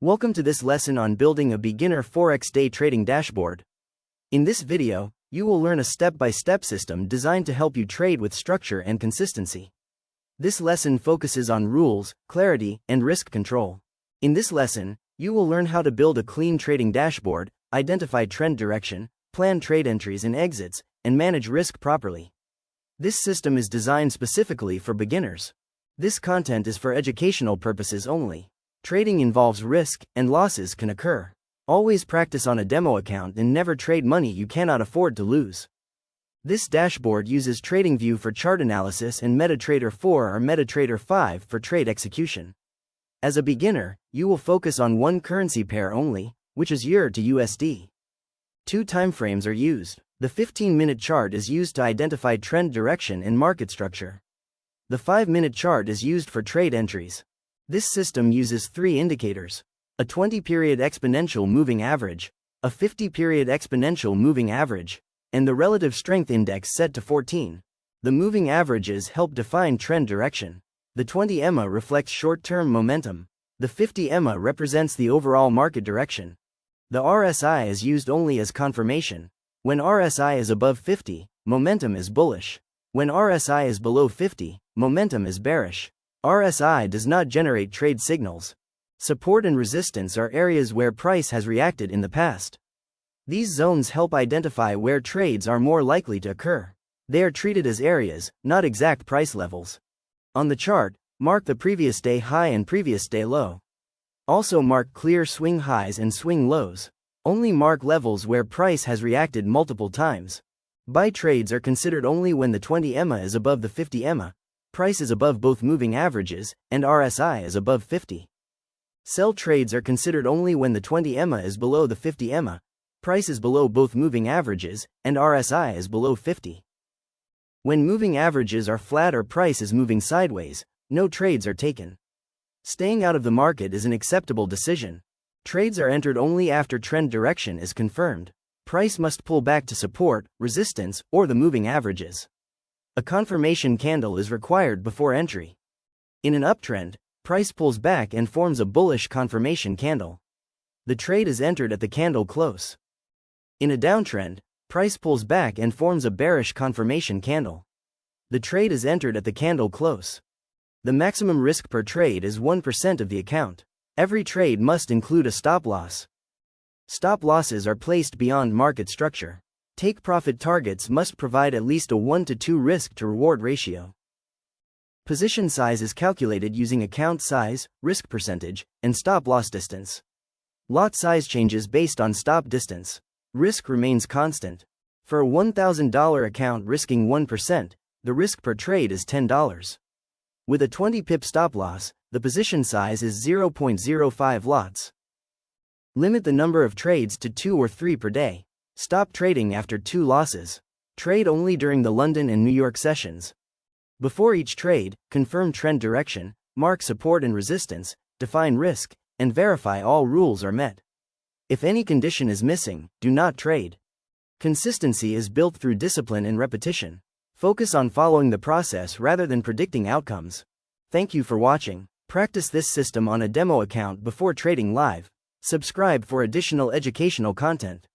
Welcome to this lesson on building a beginner Forex day trading dashboard. In this video, you will learn a step-by-step system designed to help you trade with structure and consistency. This lesson focuses on rules, clarity, and risk control. In this lesson, you will learn how to build a clean trading dashboard, identify trend direction, plan trade entries and exits, and manage risk properly. This system is designed specifically for beginners. This content is for educational purposes only. Trading involves risk, and losses can occur. Always practice on a demo account and never trade money you cannot afford to lose. This dashboard uses TradingView for chart analysis and MetaTrader 4 or MetaTrader 5 for trade execution. As a beginner, you will focus on one currency pair only, which is EUR to USD. 2 timeframes are used. The 15-minute chart is used to identify trend direction and market structure. The 5-minute chart is used for trade entries. This system uses 3 indicators: a 20-period exponential moving average, a 50-period exponential moving average, and the relative strength index set to 14. The moving averages help define trend direction. The 20 EMA reflects short-term momentum. The 50 EMA represents the overall market direction. The RSI is used only as confirmation. When RSI is above 50, momentum is bullish. When RSI is below 50, momentum is bearish. RSI does not generate trade signals. Support and resistance are areas where price has reacted in the past. These zones help identify where trades are more likely to occur. They are treated as areas, not exact price levels. On the chart, mark the previous day high and previous day low. Also mark clear swing highs and swing lows. Only mark levels where price has reacted multiple times. Buy trades are considered only when the 20 EMA is above the 50 EMA. Price is above both moving averages, and RSI is above 50. Sell trades are considered only when the 20 EMA is below the 50 EMA, price is below both moving averages, and RSI is below 50. When moving averages are flat or price is moving sideways, no trades are taken. Staying out of the market is an acceptable decision. Trades are entered only after trend direction is confirmed. Price must pull back to support, resistance, or the moving averages. A confirmation candle is required before entry. In an uptrend, price pulls back and forms a bullish confirmation candle. The trade is entered at the candle close. In a downtrend, price pulls back and forms a bearish confirmation candle. The trade is entered at the candle close. The maximum risk per trade is 1% of the account. Every trade must include a stop loss. Stop losses are placed beyond market structure. Take profit targets must provide at least a 1 to 2 risk to reward ratio. Position size is calculated using account size, risk percentage, and stop loss distance. Lot size changes based on stop distance. Risk remains constant. For a $1,000 account risking 1%, the risk per trade is $10. With a 20 pip stop loss, the position size is 0.05 lots. Limit the number of trades to 2 or 3 per day. Stop trading after 2 losses. Trade only during the London and New York sessions. Before each trade, confirm trend direction, mark support and resistance, define risk, and verify all rules are met. If any condition is missing, do not trade. Consistency is built through discipline and repetition. Focus on following the process rather than predicting outcomes. Thank you for watching. Practice this system on a demo account before trading live. Subscribe for additional educational content.